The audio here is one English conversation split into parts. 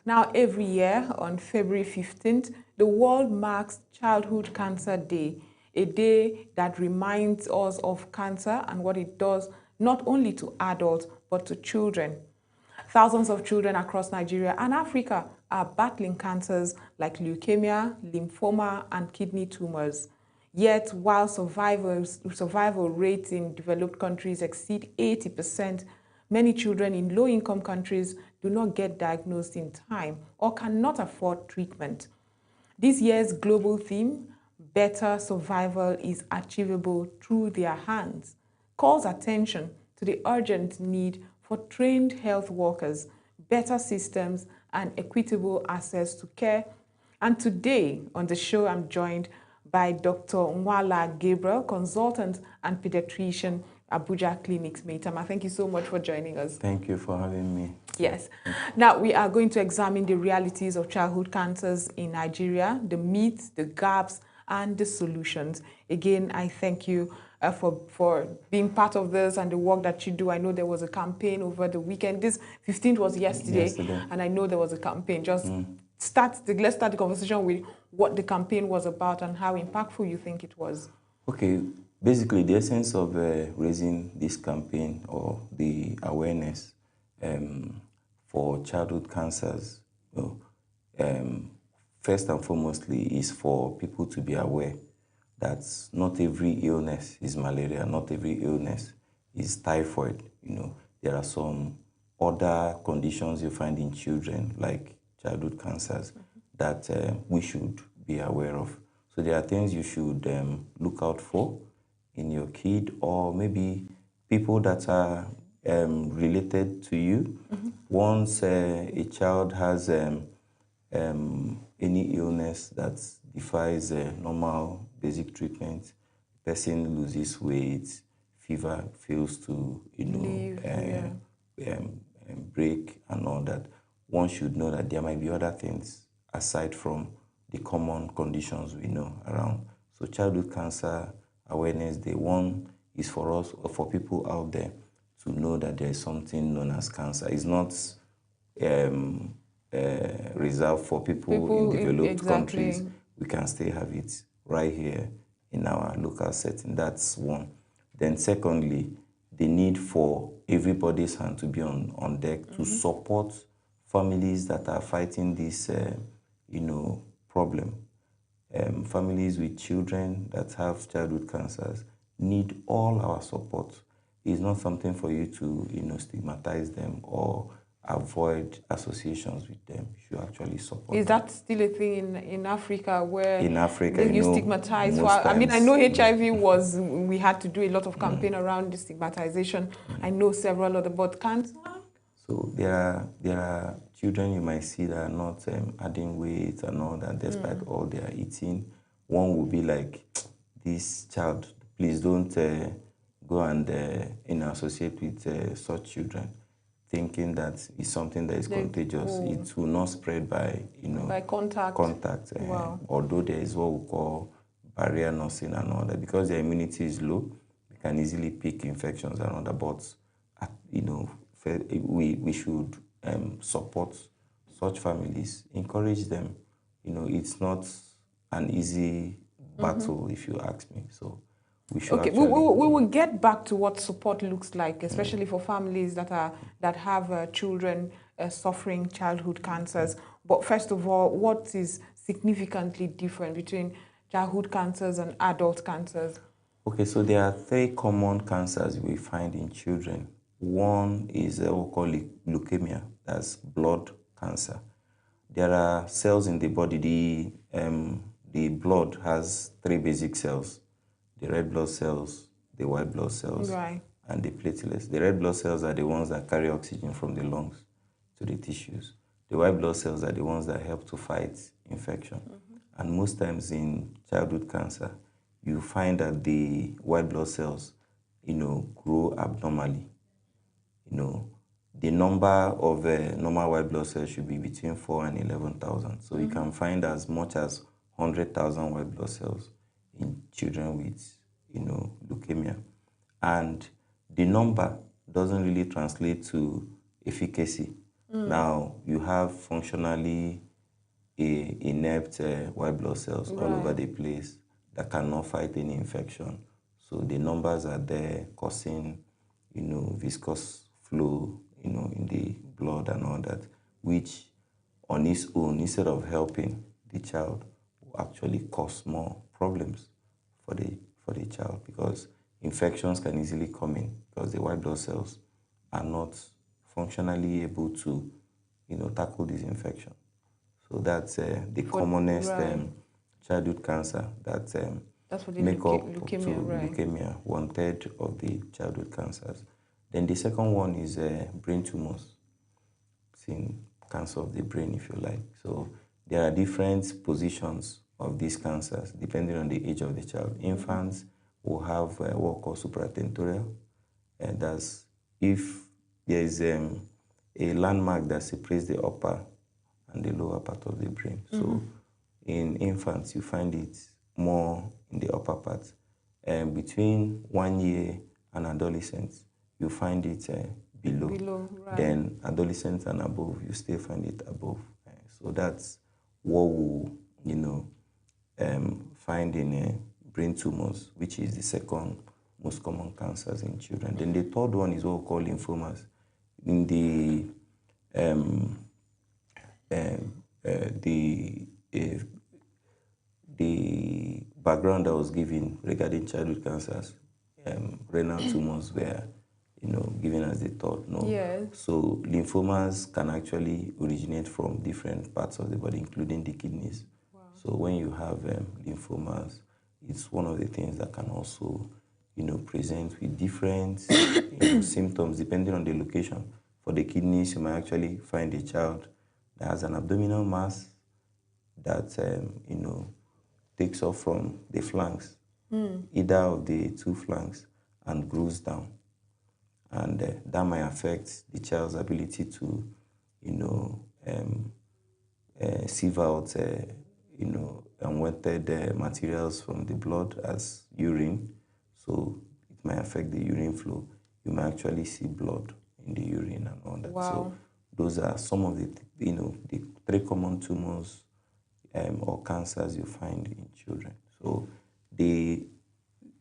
Now, every year on February 15th, the world marks Childhood Cancer Day, a day that reminds us of cancer and what it does not only to adults but to children. Thousands of children across Nigeria and Africa are battling cancers like leukemia, lymphoma, and kidney tumors. Yet, while survival rates in developed countries exceed 80%, many children in low-income countries do not get diagnosed in time or cannot afford treatment. This year's global theme, Better Survival is Achievable Through Their Hands, calls attention to the urgent need for trained health workers, better systems, and equitable access to care. And today on the show, I'm joined by Dr. Nwala Gabriel, consultant and pediatrician, Abuja Clinics, Maitama. Thank you so much for joining us. Thank you for having me. Yes. Now, we are going to examine the realities of childhood cancers in Nigeria, the myths, the gaps, and the solutions. Again, I thank you for being part of this and the work that you do. I know there was a campaign over the weekend. This 15th was yesterday. And I know there was a campaign. Let's start the conversation with what the campaign was about and how impactful you think it was. Okay, basically the essence of raising this campaign or the awareness for childhood cancers, first and foremostly is for people to be aware that not every illness is malaria, not every illness is typhoid. There are some other conditions you find in children, like childhood cancers, that we should be aware of. So there are things you should look out for in your kid, or maybe people that are related to you. Once a child has any illness that defies normal basic treatment, person loses weight, fever fails to break and all that, one should know that there might be other things aside from the common conditions we know around. So childhood cancer awareness day one is for us, or for people out there, to know that there is something known as cancer. It's not reserved for people in developed countries. We can still have it right here in our local setting. That's one. Then secondly, the need for everybody's hand to be on deck to support families that are fighting this problem. Families with children that have childhood cancers need all our support. It's not something for you to stigmatize them or avoid associations with them. You should actually support Is them. that still a thing in Africa where in Africa, you stigmatize? I mean, I know HIV was, we had to do a lot of campaign around the stigmatization. I know several other, but cancer? So there are children you might see that are not adding weight and all that, despite all they are eating. One will be like, this child, please don't go and associate with such children, thinking that it's something that is contagious. It will not spread by contact. Wow. Although there is what we call barrier nursing and all that, because their immunity is low, they can easily pick infections and all that. But we should support such families, encourage them. It's not an easy battle, if you ask me. So we should. Okay, we will get back to what support looks like, especially for families that have children suffering childhood cancers. But first of all, what is significantly different between childhood cancers and adult cancers? Okay, so there are three common cancers we find in children. One is what we call leukemia, that's blood cancer. There are cells in the body. The blood has three basic cells: the red blood cells, the white blood cells, and the platelets. The red blood cells are the ones that carry oxygen from the lungs to the tissues. The white blood cells are the ones that help to fight infection. And most times in childhood cancer, you find that the white blood cells, grow abnormally. The number of normal white blood cells should be between 4 and 11,000. So you can find as much as 100,000 white blood cells in children with, leukemia. And the number doesn't really translate to efficacy. Now, you have functionally inept white blood cells all over the place that cannot fight any infection. So the numbers are there causing, viscous flow, in the blood and all that, which on its own, instead of helping the child, will actually cause more problems for the child, because infections can easily come in because the white blood cells are not functionally able to, tackle this infection. So that's the commonest childhood cancer that that's for the make up leukemia, to right? leukemia, 1/3 of the childhood cancers. Then the second one is brain tumors. It's in cancer of the brain, if you like. So there are different positions of these cancers depending on the age of the child. Infants will have what we call supratentorial, and that's if there is a landmark that separates the upper and the lower part of the brain. So in infants, you find it more in the upper part. Between 1 year and adolescence, you find it below. Right. Then adolescents and above, you still find it above. So that's what we'll, find in brain tumors, which is the second most common cancers in children. Then the third one is what we call lymphomas. In the background I was given regarding childhood cancers, renal tumors were, given as the third. No. Yes. So lymphomas can actually originate from different parts of the body, including the kidneys. Wow. So when you have lymphomas, it's one of the things that can also, present with different symptoms depending on the location. For the kidneys, you might actually find a child that has an abdominal mass that, takes off from the flanks, either of the two flanks, and grows down. And that might affect the child's ability to, sieve out, unwanted materials from the blood as urine. So it might affect the urine flow. You might actually see blood in the urine and all that. Wow. So those are some of the, the 3 common tumors or cancers you find in children. So the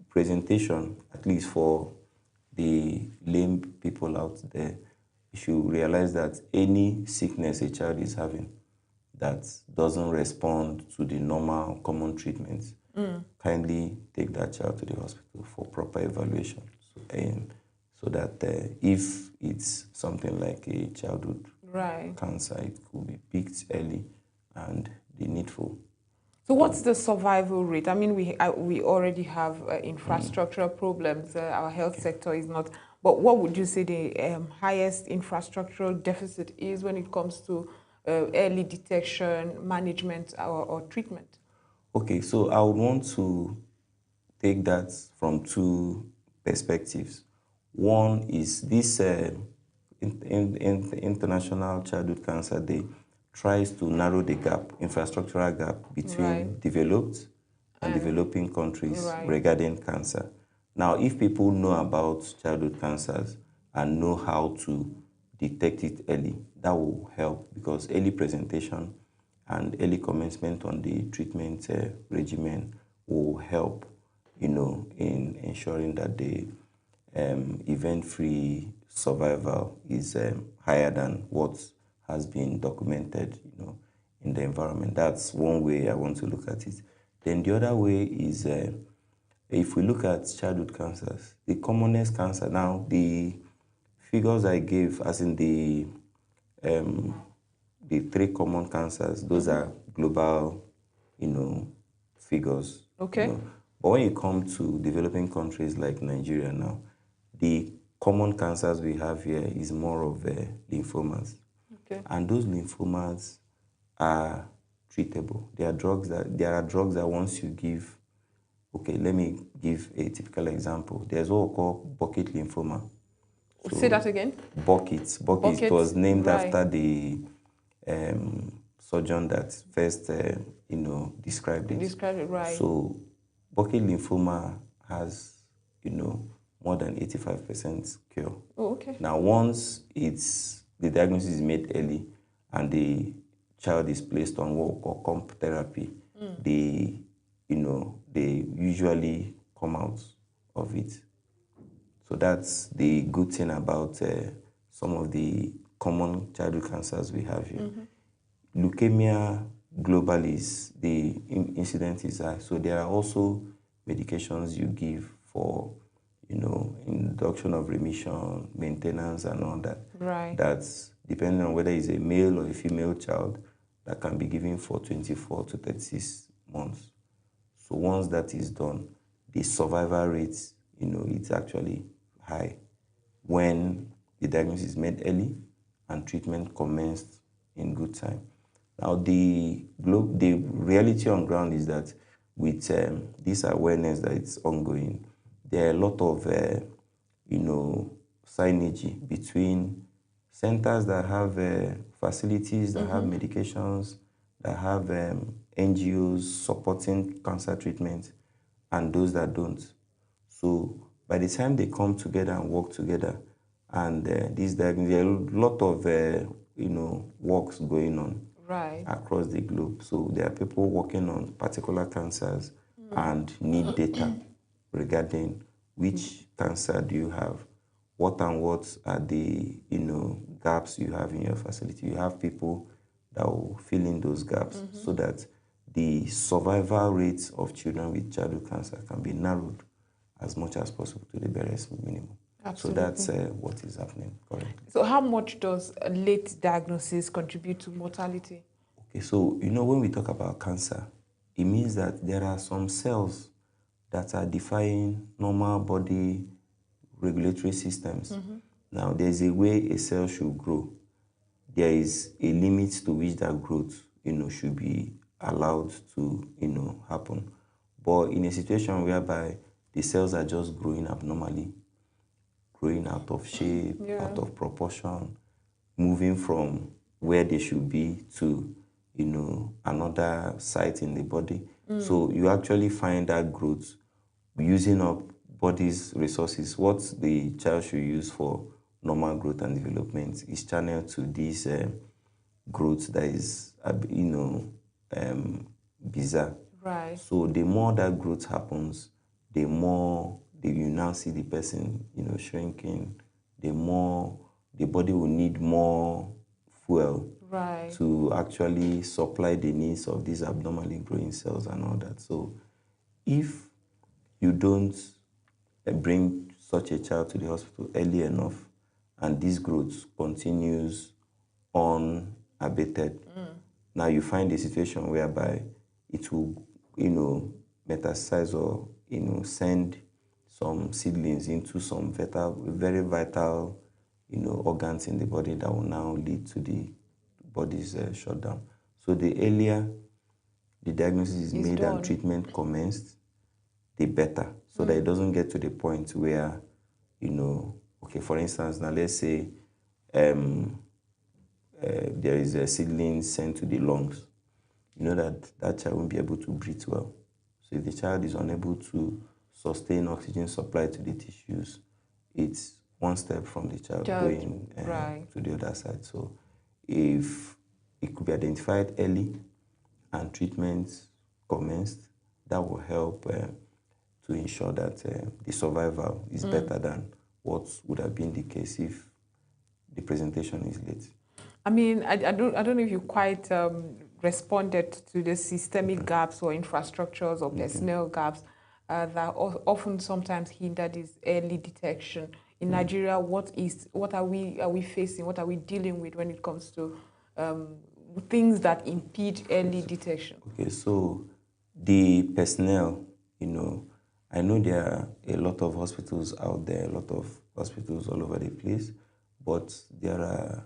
presentation, at least for the lame people out there, you should realize that any sickness a child is having that doesn't respond to the normal common treatments, kindly take that child to the hospital for proper evaluation. So that if it's something like a childhood cancer, it could be picked early and the needful. So what's the survival rate? I mean, we already have infrastructural problems. Our health sector is not. But what would you say the highest infrastructural deficit is when it comes to early detection, management, or treatment? Okay, so I would want to take that from 2 perspectives. One is this International Childhood Cancer Day tries to narrow the gap, infrastructural gap between developed and developing countries regarding cancer. Now, if people know about childhood cancers and know how to detect it early, that will help, because early presentation and early commencement on the treatment regimen will help, in ensuring that the event-free survival is higher than what has been documented, in the environment. That's one way I want to look at it. Then the other way is if we look at childhood cancers, the commonest cancer now, the figures I gave, as in the 3 common cancers, those are global, figures. Okay. But when you come to developing countries like Nigeria now, the common cancers we have here is more of lymphomas. Okay. And those lymphomas are treatable. There are drugs that once you give, okay, let me give a typical example. There's what we call bucket lymphoma. So, say that again. Bucket was named after the surgeon that first, described it. Described it, right. So bucket lymphoma has, more than 85% cure. Oh, okay. Now, once it's the diagnosis is made early and the child is placed on what we call comp therapy, they, they usually come out of it. So that's the good thing about some of the common childhood cancers we have here. Leukemia globally is the incidence is high. So there are also medications you give for, induction of remission, maintenance, and all that. Right. That's depending on whether it's a male or a female child that can be given for 24 to 36 months. So once that is done, the survival rate, it's actually high when the diagnosis is made early and treatment commenced in good time. Now, the reality on ground is that with this awareness that it's ongoing, there are a lot of, synergy between centers that have facilities, that have medications, that have NGOs supporting cancer treatment, and those that don't. So by the time they come together and work together, and there are a lot of works going on across the globe. So there are people working on particular cancers and need data regarding which cancer do you have, what and what are the gaps you have in your facility. You have people that will fill in those gaps so that the survival rates of children with childhood cancer can be narrowed as much as possible to the barest minimum. Absolutely. So that's what is happening currently. So how much does a late diagnosis contribute to mortality? Okay, so when we talk about cancer, it means that there are some cells that are defying normal body regulatory systems. Now, there's a way a cell should grow. There is a limit to which that growth, should be allowed to, happen. But in a situation whereby the cells are just growing abnormally, growing out of shape, out of proportion, moving from where they should be to, another site in the body. So you actually find that growth using up body's resources. What the child should use for normal growth and development is channeled to this growth that is, bizarre. Right. So the more that growth happens, the more you now see the person, shrinking, the more the body will need more fuel to actually supply the needs of these abnormally growing cells and all that. So if you don't bring such a child to the hospital early enough and this growth continues unabated, now you find a situation whereby it will, metastasize or, send some seedlings into some very vital, organs in the body that will now lead to the body's shutdown. So the earlier the diagnosis is made and treatment commenced, the better, so that it doesn't get to the point where, okay, for instance, now let's say there is a seedling sent to the lungs. You know that child won't be able to breathe well. So if the child is unable to sustain oxygen supply to the tissues, it's one step from the child going to the other side. So if it could be identified early and treatment commenced, that will help to ensure that the survival is better than what would have been the case if the presentation is late. I mean, I don't know if you quite responded to the systemic gaps or infrastructures or personnel gaps that often sometimes hinder this early detection. In Nigeria, what are we facing? What are we dealing with when it comes to things that impede early detection? Okay, so the personnel, I know there are a lot of hospitals out there, a lot of hospitals all over the place, but there are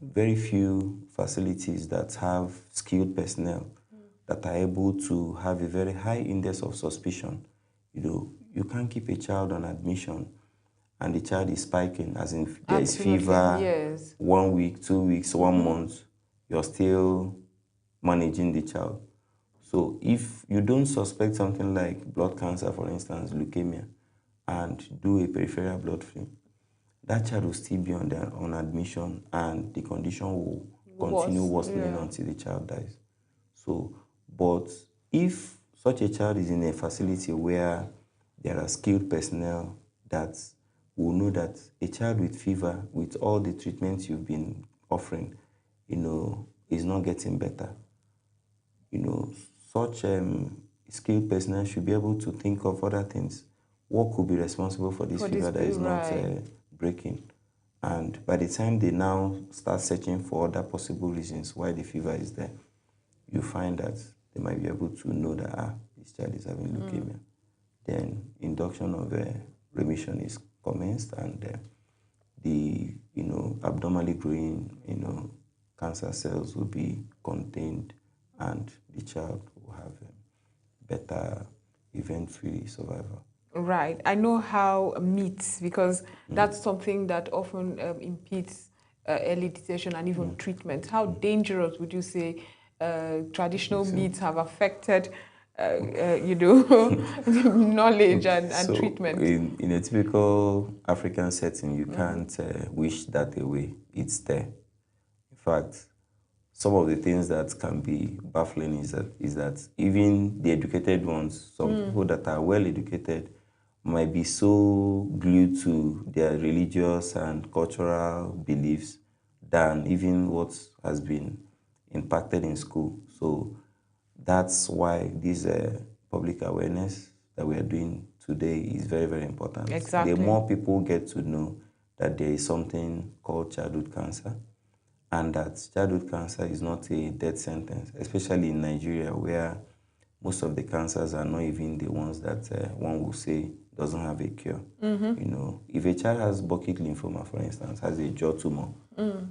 very few facilities that have skilled personnel that are able to have a very high index of suspicion. You can't keep a child on admission and the child is spiking, as in there is fever, 1 week, 2 weeks, 1 month, you're still managing the child. So if you don't suspect something like blood cancer, for instance, leukemia, and do a peripheral blood film, that child will still be on admission, and the condition will continue worsening until the child dies. So, but if such a child is in a facility where there are skilled personnel that will know that a child with fever, with all the treatments you've been offering, is not getting better, such skilled personnel should be able to think of other things. What could be responsible for this fever that is not breaking? And by the time they now start searching for other possible reasons why the fever is there, you find that they might be able to know that this child is having leukemia. Then induction of remission is commenced, and the abnormally growing cancer cells will be contained, and the child will have better event-free survival. Right. I know how meat, because that's something that often impedes early detection and even treatment. How dangerous would you say traditional meats have affected, knowledge and treatment? In a typical African setting, you can't wish that away. It's there. In fact, some of the things that can be baffling is that even the educated ones, some people that are well educated, might be so glued to their religious and cultural beliefs than even what has been impacted in school. So that's why this public awareness that we are doing today is very, very important. Exactly. The more people get to know that there is something called childhood cancer, and that childhood cancer is not a death sentence, especially in Nigeria, where most of the cancers are not even the ones that one will say doesn't have a cure. If a child has bucket lymphoma, for instance, has a jaw tumor,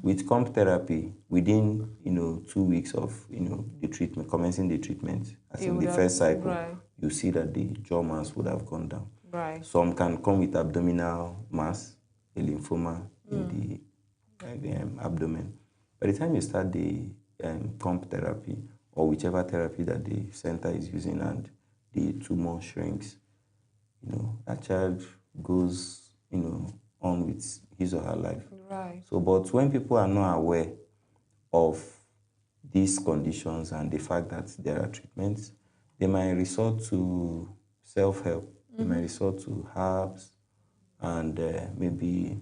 with comp therapy, within 2 weeks of the treatment, commencing the treatment, as in the first cycle, you see that the jaw mass would have gone down. Right. Some can come with abdominal mass, a lymphoma in the abdomen. By the time you start the comp therapy, or whichever therapy that the center is using, and the tumor shrinks, that child goes, on with his or her life. Right. So, but when people are not aware of these conditions and the fact that there are treatments, they might resort to self-help. They might resort to herbs and maybe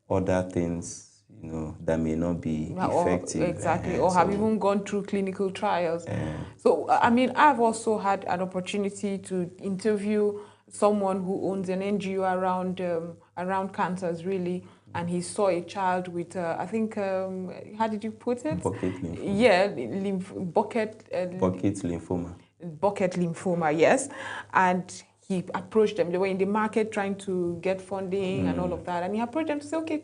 other things, that may not be effective. Exactly, or have even gone through clinical trials. So, I mean, I've also had an opportunity to interview someone who owns an NGO around cancers, really, and he saw a child with, I think, how did you put it? Bucket lymphoma. Yeah, bucket lymphoma. Bucket lymphoma, yes. And he approached them. They were in the market trying to get funding and all of that. And he approached them to say, okay,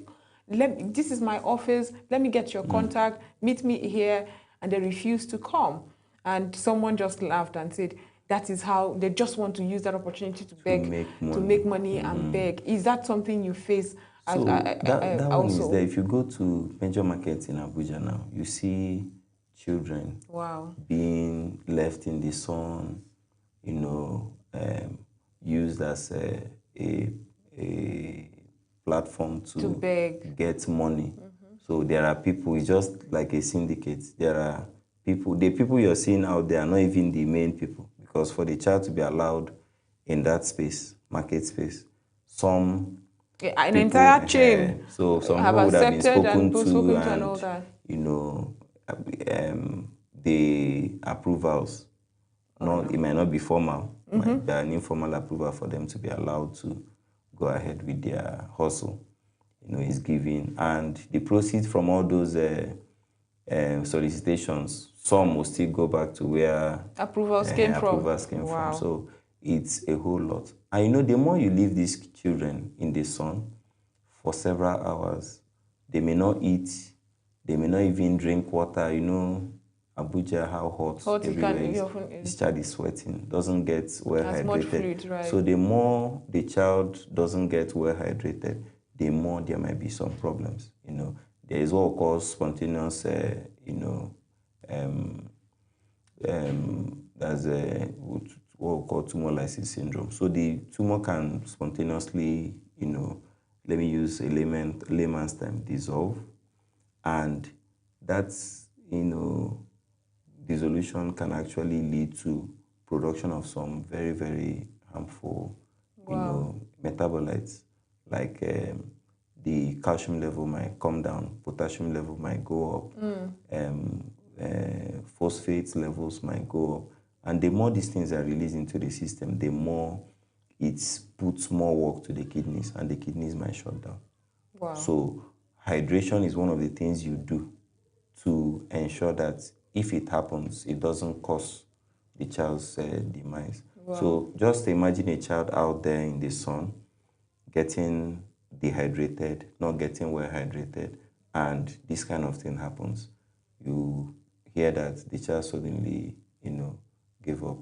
this is my office. Let me get your contact. Meet me here. And they refused to come. And someone just laughed and said, that is how they just want to use that opportunity to beg, to make money and beg. Is that something you face? So that one is there. If you go to major markets in Abuja now, you see children being left in the sun, used as a platform to beg, get money. So there are people, it's just like a syndicate. There are people, the people you're seeing out there are not even the main people, because for the child to be allowed in that space, market space, some an entire chain. So some people would have been spoken to and all that. The approvals. It might not be formal, might be an informal approval for them to be allowed to go ahead with their hustle. Is given, and the proceeds from all those solicitations, some will still go back to where approvals came from. So it's a whole lot. And the more you leave these children in the sun for several hours, they may not eat, they may not even drink water. Abuja, how hot everywhere is. This child is sweating, doesn't get well hydrated. Much fluid, right? So the more the child doesn't get well hydrated, the more there might be some problems. There is what we call spontaneous, that's what we call tumor lysis syndrome. So the tumor can spontaneously, let me use a layman's term, dissolve. And that's, dissolution can actually lead to production of some very, very harmful, Wow. metabolites, like the calcium level might come down, potassium level might go up, phosphate levels might go up. And the more these things are released into the system, the more it puts more work to the kidneys, and the kidneys might shut down. Wow. So hydration is one of the things you do to ensure that if it happens, it doesn't cause the child's demise. Wow. So just imagine a child out there in the sun getting dehydrated, not getting well hydrated, and this kind of thing happens. You hear that the child suddenly, gave up,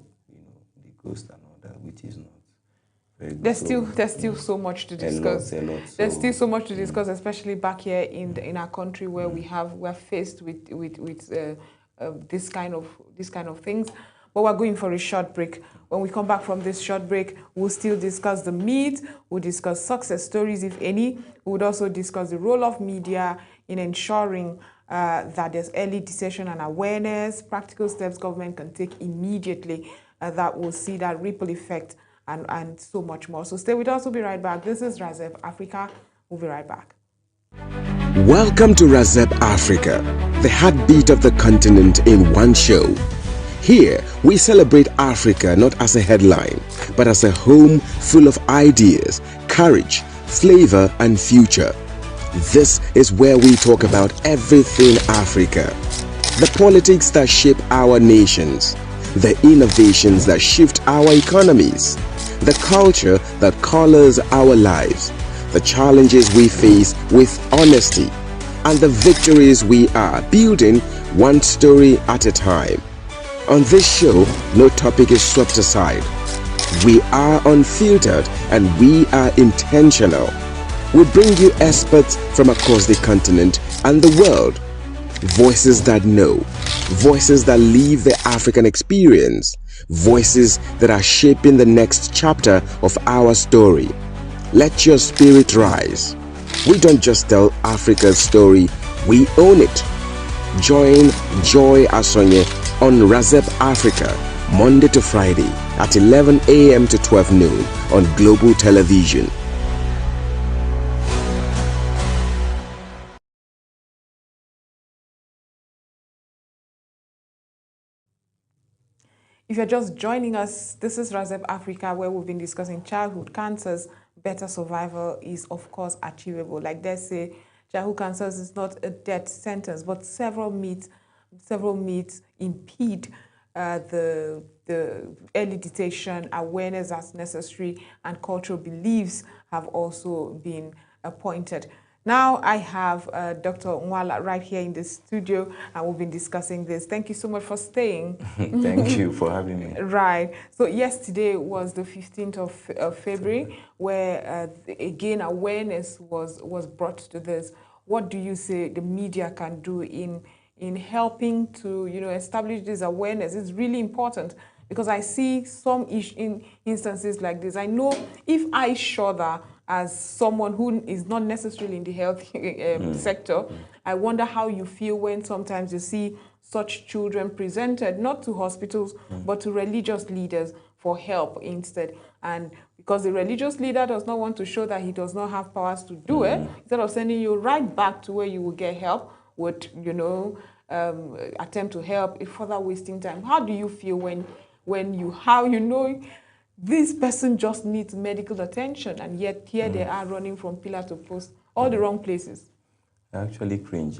the ghost and all that, which is not very good. There's still so much to discuss. A lot. There's still so much to discuss, especially back here in our country where we're faced with this kind of things. But we're going for a short break. When we come back from this short break, we'll still discuss the myths, we'll discuss success stories, if any. We would also discuss the role of media in ensuring that there's early detection and awareness, practical steps government can take immediately that will see that ripple effect and so much more. So stay with us, we'll be right back. This is Razeb Africa. We'll be right back. Welcome to Razeb Africa, the heartbeat of the continent in one show. Here, we celebrate Africa not as a headline, but as a home full of ideas, courage, flavor, and future. This is where we talk about everything Africa. The politics that shape our nations, the innovations that shift our economies, the culture that colors our lives, the challenges we face with honesty, and the victories we are building one story at a time. On this show, no topic is swept aside. We are unfiltered and we are intentional. We bring you experts from across the continent and the world. Voices that know, voices that live the African experience, voices that are shaping the next chapter of our story. Let your spirit rise. We don't just tell Africa's story, we own it. Join Joy Asonye on Razeb Africa, Monday to Friday at 11 a.m. to 12 noon on Global Television. If you're just joining us, this is Razeb Africa, where we've been discussing childhood cancers. Better survival is, of course, achievable. Like they say, childhood cancers is not a death sentence, but several myths impede the early detection, awareness as necessary, and cultural beliefs have also been pointed. Now I have Dr. Nwala right here in the studio, and we've been discussing this. Thank you so much for staying. Thank you for having me. Right. So yesterday was the 15th of February, where again awareness was brought to this. What do you say the media can do in helping to establish this awareness? It's really important because I see some in instances like this. I know if I shudder as someone who is not necessarily in the health sector, I wonder how you feel when sometimes you see such children presented, not to hospitals, but to religious leaders for help instead. And because the religious leader does not want to show that he does not have powers to do it, instead of sending you right back to where you will get help, would, attempt to help, it's further wasting time. How do you feel when this person just needs medical attention, and yet here they are running from pillar to post, all the wrong places? I actually cringe.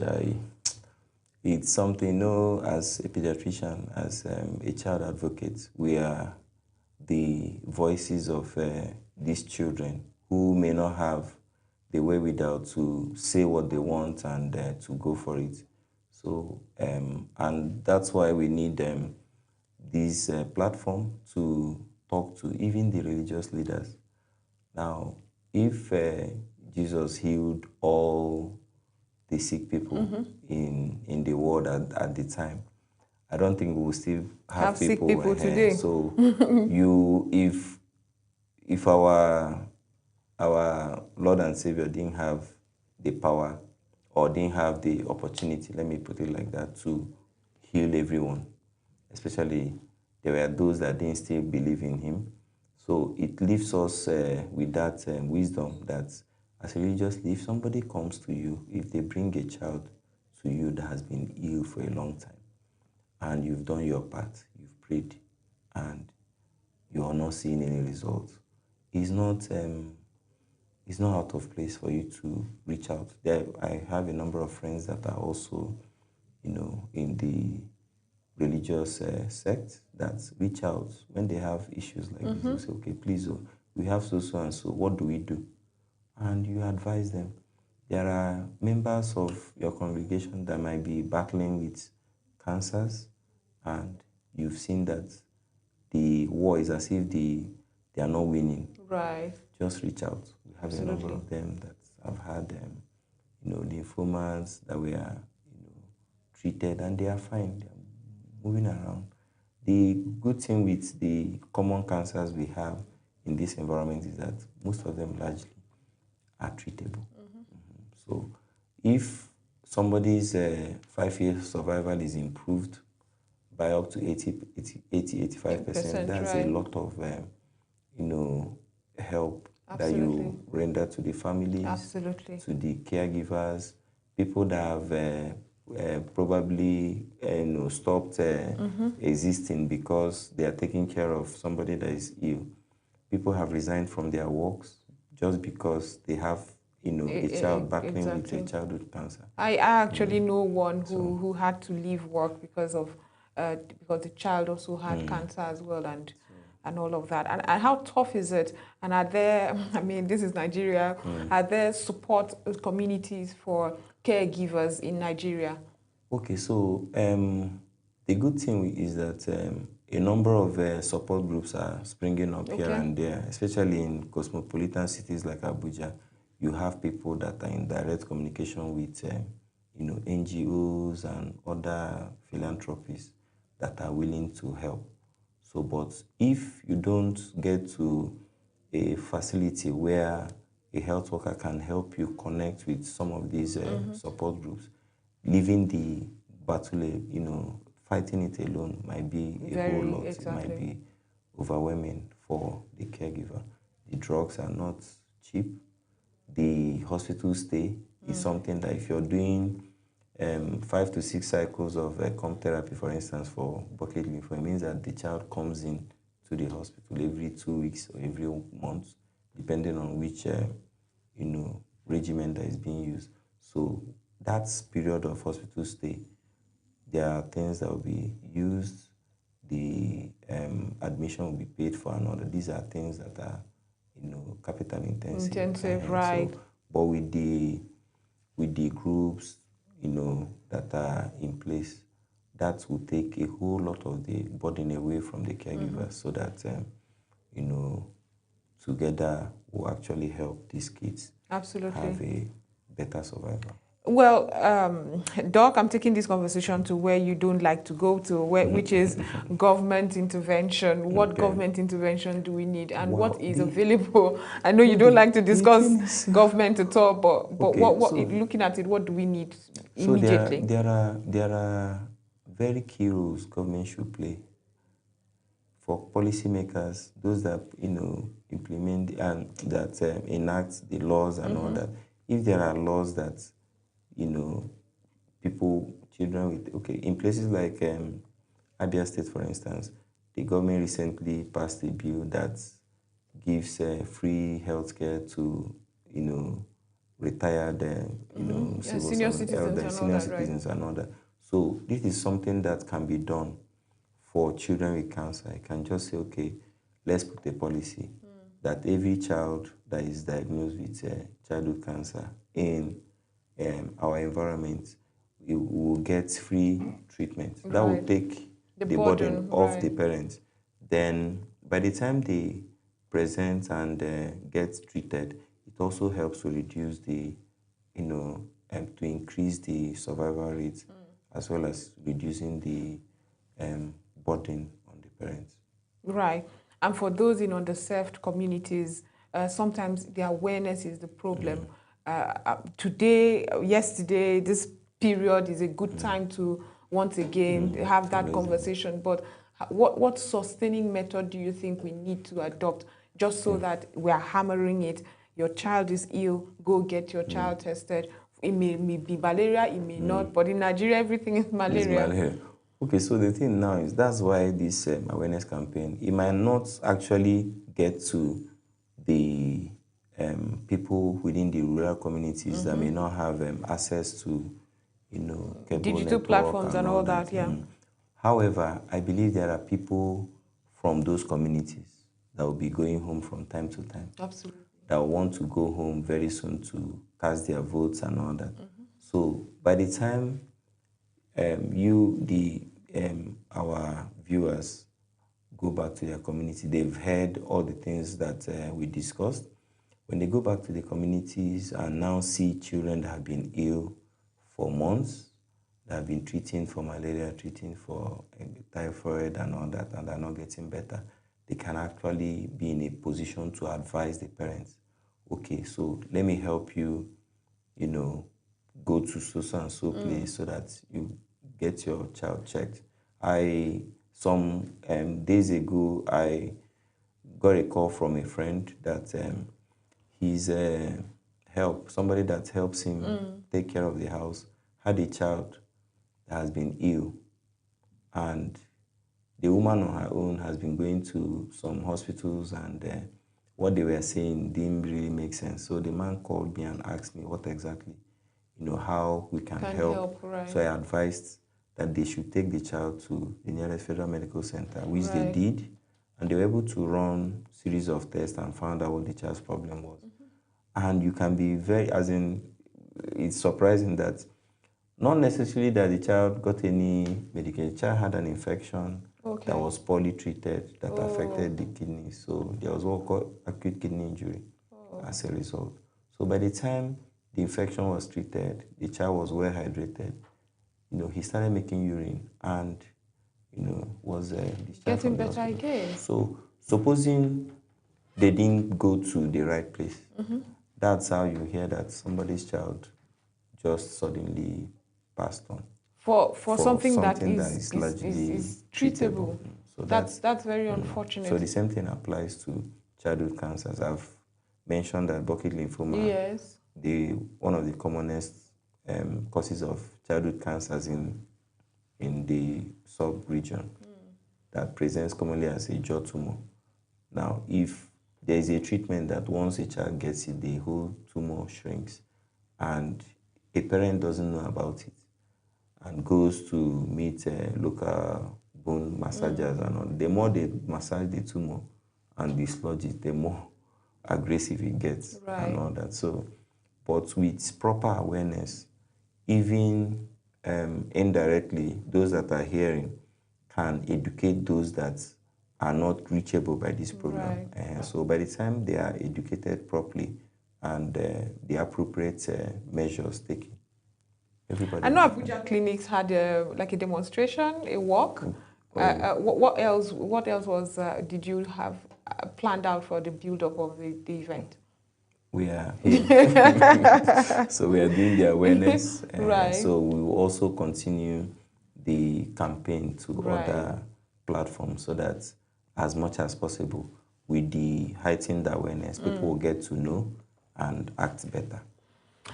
It's something, as a pediatrician, as a child advocate, we are the voices of these children who may not have the wherewithal to say what they want and to go for it. So, and that's why we need this platform to talk to even the religious leaders. Now, if Jesus healed all the sick people in the world at the time, I don't think we will still have sick people today. So if our our Lord and Savior didn't have the power or didn't have the opportunity, let me put it like that, to heal everyone. Especially, there were those that didn't still believe in him. So it leaves us with that wisdom that as a religious, if somebody comes to you, if they bring a child to you that has been ill for a long time, and you've done your part, you've prayed, and you are not seeing any results, it's not out of place for you to reach out. I have a number of friends that are also, in the religious sect that reach out when they have issues like this. They say, okay, please, we have so and so. What do we do? And you advise them. There are members of your congregation that might be battling with cancers, and you've seen that the war is as if they are not winning. Right. Just reach out. We have a number of them that have had, lymphomas that were, treated, and they are fine. They are moving around. The good thing with the common cancers we have in this environment is that most of them largely are treatable. So if somebody's 5-year survival is improved by up to 85%, that's right. a lot of, help Absolutely. that you render to the families, Absolutely. to the caregivers, people that have probably stopped existing because they are taking care of somebody that is ill. People have resigned from their works just because they have a child battling with a childhood cancer. I actually know one who had to leave work because the child also had cancer as well, and all of that. And how tough is it? And are there, I mean, this is Nigeria, are there support communities for caregivers in Nigeria? Okay, so the good thing is that a number of support groups are springing up here and there, especially in cosmopolitan cities like Abuja. You have people that are in direct communication with, NGOs and other philanthropies that are willing to help. So, but if you don't get to a facility where a health worker can help you connect with some of these support groups, leaving the battle, fighting it alone might be a whole lot. Exactly. It might be overwhelming for the caregiver. The drugs are not cheap. The hospital stay is something that if you're doing 5 to 6 cycles of comp therapy, for instance, for bucket lymphoma, it means that the child comes in to the hospital every 2 weeks or every month, depending on which regimen that is being used. So that period of hospital stay, there are things that will be used. The admission will be paid for, and all that. These are things that are, capital intensive. Right. So, but with the groups, that are in place, that will take a whole lot of the burden away from the caregivers, so that together will actually help these kids have a better survival. Well, Doc, I'm taking this conversation to where you don't like to go to, which is government intervention. What government intervention do we need, and what is available? I know you don't like to discuss government at all, but looking at it, what do we need immediately? So there are very key roles government should play for policymakers, those that implement and that enact the laws and all that. If there are laws that children with, in places like Abia State, for instance, the government recently passed a bill that gives free healthcare to, retired, senior citizens and all that. So this is something that can be done for children with cancer. I can just say, okay, let's put a policy that every child that is diagnosed with childhood cancer in our environment, we will get free treatment. Right. That will take the burden off the parents. Then by the time they present and get treated, it also helps to reduce the, to increase the survival rate, as well as reducing the burden on the parents. Right. And for those in underserved communities, sometimes the awareness is the problem. Today, yesterday, this period is a good time to once again have that conversation. But what sustaining method do you think we need to adopt just so that we are hammering it? Your child is ill, go get your child tested. It may be malaria, it may not, but in Nigeria, everything is malaria. Okay, so the thing now is that's why this awareness campaign, it might not actually get to the people within the rural communities that may not have access to, digital platforms and all that, yeah. However, I believe there are people from those communities that will be going home from time to time. Absolutely. That will want to go home very soon to cast their votes and all that. So by the time our viewers go back to their community, they've heard all the things that we discussed. When they go back to the communities and now see children that have been ill for months, that have been treating for malaria, treating for typhoid and all that, and are not getting better, they can actually be in a position to advise the parents, okay, so let me help you, go to so and so place so that you get your child checked. Some days ago, I got a call from a friend that somebody that helps him take care of the house, had a child that has been ill, and the woman on her own has been going to some hospitals, and what they were saying didn't really make sense. So the man called me and asked me what exactly, how we can help. Right. So I advised that they should take the child to the nearest federal medical center, which they did, and they were able to run a series of tests and found out what the child's problem was. And you can be it's surprising that not necessarily that the child got any medication. The child had an infection that was poorly treated that affected the kidney. So there was what called acute kidney injury as a result. So by the time the infection was treated, the child was well hydrated. He started making urine and, was discharged getting from the better hospital. again. So supposing they didn't go to the right place, that's how you hear that somebody's child just suddenly passed on. For something that is largely treatable. So that's very unfortunate. So the same thing applies to childhood cancers. I've mentioned that bucket lymphoma. Yes. One of the commonest causes of childhood cancers in the sub-region that presents commonly as a jaw tumor. Now, if there is a treatment that once a child gets it, the whole tumor shrinks, and a parent doesn't know about it and goes to meet local bone massagers and all, the more they massage the tumor and dislodge it, the more aggressive it gets and all that. So, but with proper awareness, even indirectly, those that are hearing can educate those that are not reachable by this program. So by the time they are educated properly and the appropriate measures taken, everybody. I know Abuja clinics had a demonstration, a walk. What else was did you have planned out for the build-up of the event? We are here. So we are doing the awareness. So we will also continue the campaign to other platforms so that as much as possible, with the heightened awareness, people will get to know and act better.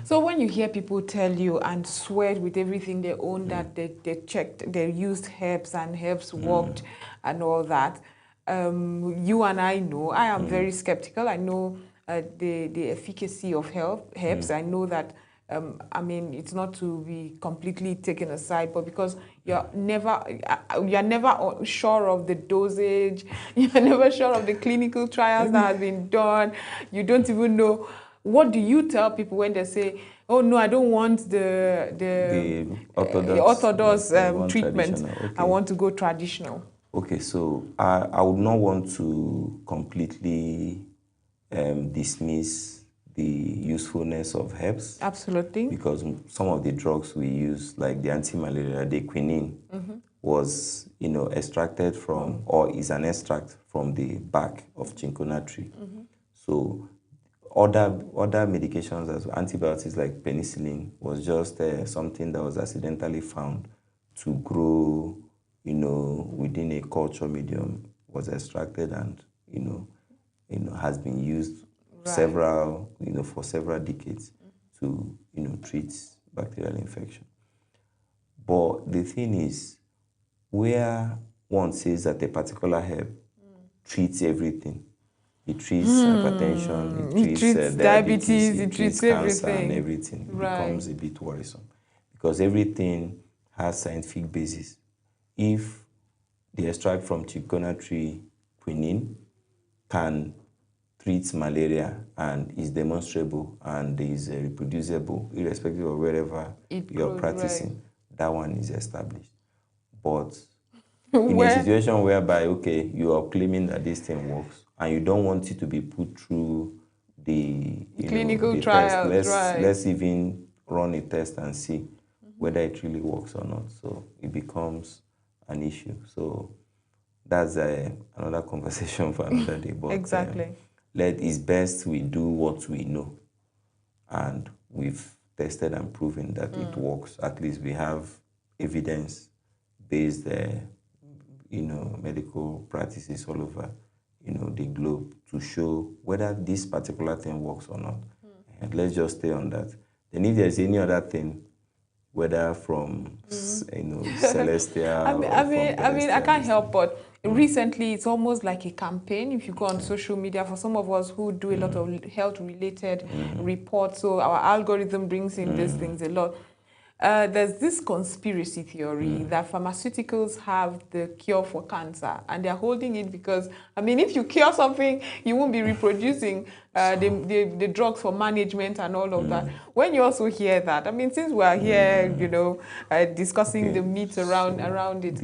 So when you hear people tell you and swear with everything they own that they checked, they used herbs and herbs worked and all that, you and I know, I am very skeptical. I know the efficacy of herbs. I know that, it's not to be completely taken aside, but because you're never sure of the dosage, you're never sure of the clinical trials that have been done. You don't even know. What do you tell people when they say, "Oh no, I don't want the orthodox treatment. Okay. I want to go traditional"? Okay, so I would not want to completely dismiss the usefulness of herbs. Absolutely. Because some of the drugs we use, like the anti-malaria, the quinine, was extracted from, or is an extract from the bark of cinchona tree. So other medications as antibiotics like penicillin was just something that was accidentally found to grow, within a culture medium, was extracted and, has been used several, for several decades to, treat bacterial infection. But the thing is, where one says that a particular herb treats everything, it treats hypertension, it treats diabetes, it treats cancer and everything. It becomes a bit worrisome because everything has scientific basis. If the extract from chiconia tree, quinine, can treat malaria and is demonstrable and is reproducible, irrespective of wherever you're practicing, that one is established. But in a situation whereby, okay, you are claiming that this thing works and you don't want it to be put through the clinical trials, test, let's even run a test and see whether it really works or not. So it becomes an issue. So that's another conversation for another day. But exactly. It's best we do what we know. And we've tested and proven that it works. At least we have evidence-based medical practices all over, the globe to show whether this particular thing works or not. And let's just stay on that. Then if there's any other thing, whether from, celestial I mean, I can't help but recently it's almost like a campaign. If you go on social media, for some of us who do a lot of health-related reports, so our algorithm brings in these things a lot. There's this conspiracy theory that pharmaceuticals have the cure for cancer, and they're holding it because, I mean, if you cure something, you won't be reproducing the drugs for management and all of that. When you also hear that, I mean, since we're here, discussing the myths around it.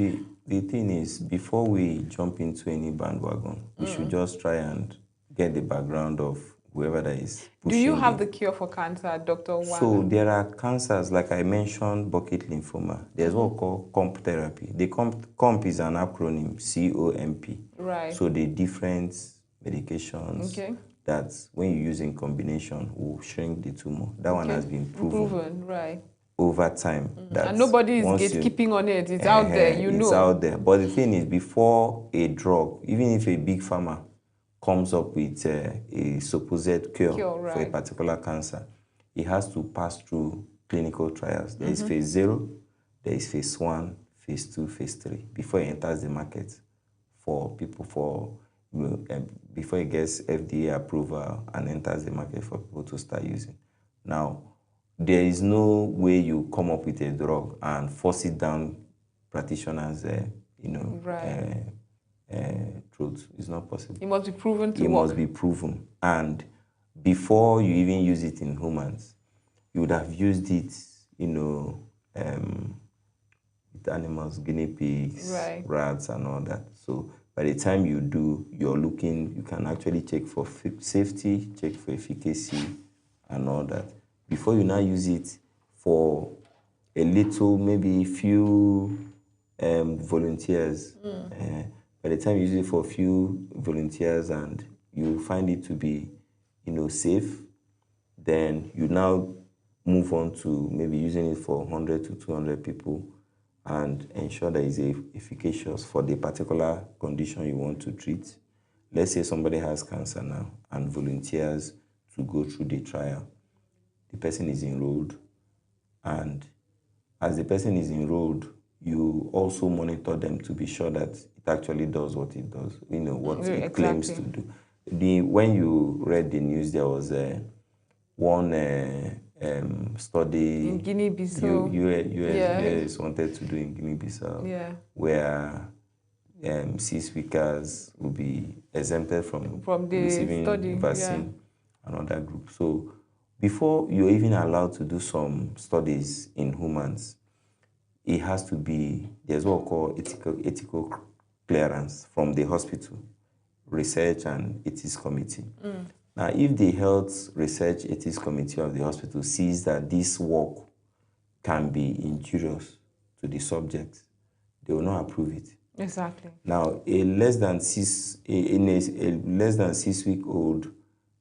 The thing is, before we jump into any bandwagon, we should just try and get the background of whoever that is pushing. Do you have the cure for cancer, Dr. Wang? So there are cancers, like I mentioned, bucket lymphoma. There's what we call COMP therapy. The COMP is an acronym, COMP. Right. So the different medications that when you use in combination will shrink the tumor. That one has been proven over time. And nobody is gatekeeping on it. It's out there, It's out there. But the thing is, before a drug, even if a big pharma comes up with a supposed cure for a particular cancer, it has to pass through clinical trials. There is phase 0, there is phase 1, phase 2, phase 3, before it enters the market for people, before it gets FDA approval and enters the market for people to start using. Now, there is no way you come up with a drug and force it down practitioners' truth. It's not possible. It must be proven to work. It must be proven. And before you even use it in humans, you would have used it, with animals, guinea pigs, rats, and all that. So by the time you do, you can actually check for safety, check for efficacy, and all that. Before you now use it for a little, maybe few volunteers, by the time you use it for a few volunteers and you find it to be, safe, then you now move on to maybe using it for 100 to 200 people and ensure that it's efficacious for the particular condition you want to treat. Let's say somebody has cancer now and volunteers to go through the trial. The person is enrolled, and as the person is enrolled, you also monitor them to be sure that it actually does what it does, what it claims to do. When you read the news, there was one study in Guinea-Bissau. US wanted to do in Guinea-Bissau, where 6 weekers will be exempted from the receiving study, vaccine and other groups. So before you're even allowed to do some studies in humans, it has to be, there's what we call ethical clearance from the hospital, research and ethics committee. Now, if the health research ethics committee of the hospital sees that this work can be injurious to the subject, they will not approve it. Exactly. Now, a less than 6 week old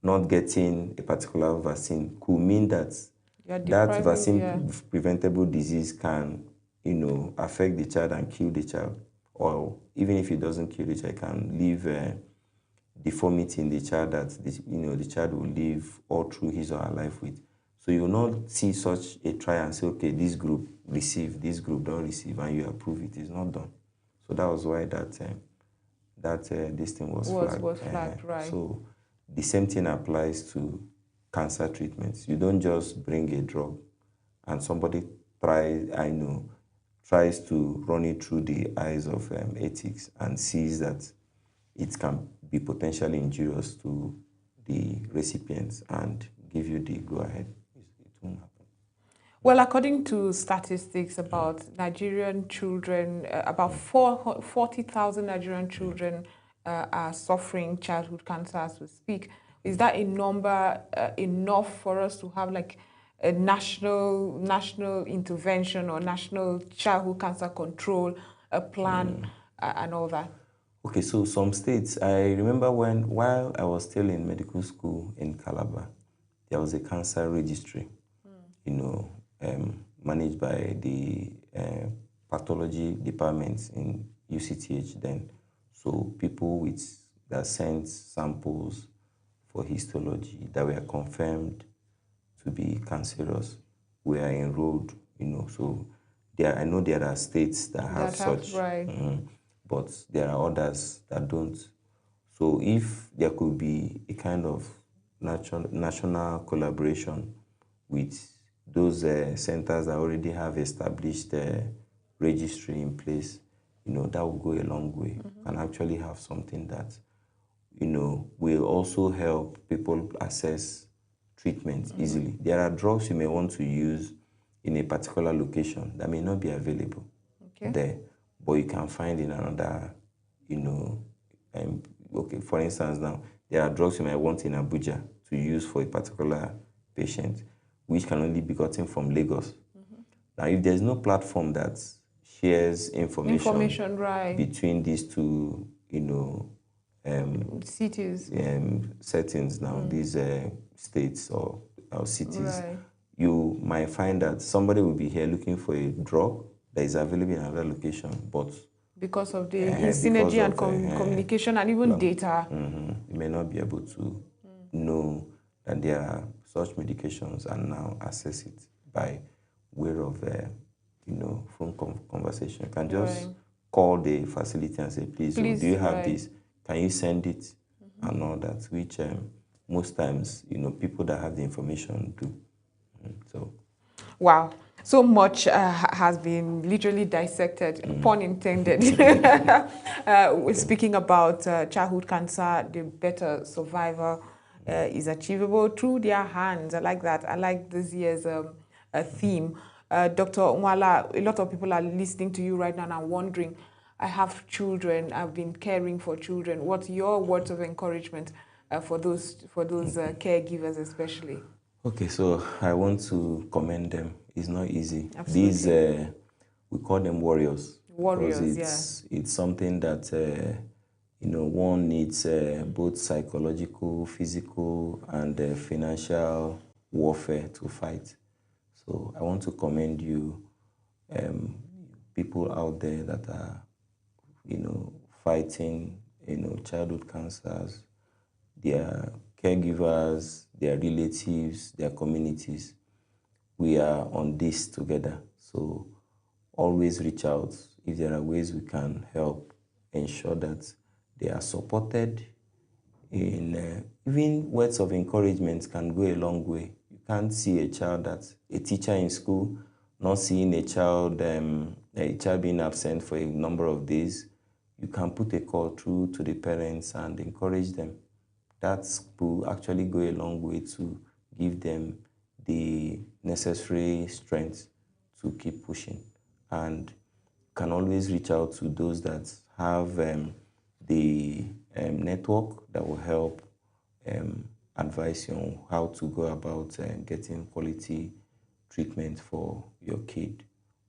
not getting a particular vaccine could mean that You're that depriving, yeah. vaccine preventable disease can, affect the child and kill the child. Or even if it doesn't kill the child, it can leave deformity in the child that the child will live all through his or her life with. So you will not see such a trial and say, okay, this group receive, this group don't receive, and you approve it. It's not done. So that was why that this thing was flagged. Was flagged, right. So the same thing applies to cancer treatments. You don't just bring a drug and somebody tries to run it through the eyes of ethics and sees that it can be potentially injurious to the recipients and give you the go-ahead. It won't happen. Well, according to statistics about Nigerian children, about 40,000 Nigerian children are suffering childhood cancer as we speak. Is that a number enough for us to have like a national intervention or national childhood cancer control plan and all that? Okay, so some states, I remember while I was still in medical school in Calabar, there was a cancer registry, managed by the pathology departments in UCTH then. So people that sent samples for histology that were confirmed to be cancerous were enrolled, So I know there are states that have such. Right. But there are others that don't. So if there could be a kind of national collaboration with those centers that already have established registry in place, that will go a long way and actually have something that, will also help people access treatment easily. There are drugs you may want to use in a particular location that may not be available there, but you can find in another, okay, for instance, now, there are drugs you might want in Abuja to use for a particular patient, which can only be gotten from Lagos. Now, if there's no platform that shares information right, between these two, cities, settings now, these states or cities, right, you might find that somebody will be here looking for a drug that is available in another location, but because of the synergy and communication and even data, you may not be able to know that there are such medications and now access it by way of phone conversation. You can just call the facility and say, please do you have this? Can you send it? And all that, which most times, people that have the information do. So, wow. So much has been literally dissected, pun intended. We're speaking about childhood cancer, the better survival is achievable through their hands. I like that. I like this year's theme. Dr. Nwala, a lot of people are listening to you right now and are wondering, I have children, I've been caring for children. What's your words of encouragement for those caregivers especially? Okay, so I want to commend them. It's not easy. Absolutely. These, we call them warriors. Warriors, it's something that, one needs both psychological, physical, and financial warfare to fight. So I want to commend you, people out there that are, fighting, childhood cancers, their caregivers, their relatives, their communities. We are on this together. So always reach out if there are ways we can help ensure that they are supported. In even words of encouragement can go a long way. You can't see a teacher in school not seeing a child being absent for a number of days. You can put a call through to the parents and encourage them. That will actually go a long way to give them the necessary strength to keep pushing. And can always reach out to those that have the network that will help advise you on how to go about getting quality treatment for your kid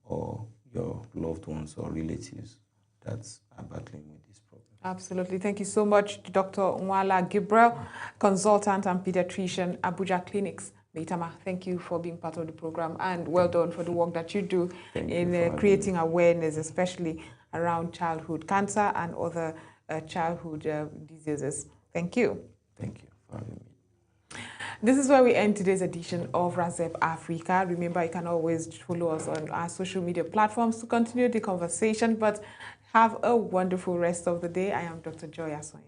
or your loved ones or relatives that are battling with this problem. Absolutely. Thank you so much, Dr. Nwala Gabriel, consultant and pediatrician, Abuja Clinics, Maitama. Thank you for being part of the program, and well done for the work that you do in creating awareness, especially around childhood cancer and other childhood diseases. Thank you. Thank you for having me. This is where we end today's edition of RAZEB Africa. Remember, you can always follow us on our social media platforms to continue the conversation, but have a wonderful rest of the day. I am Dr. Joy Asoy.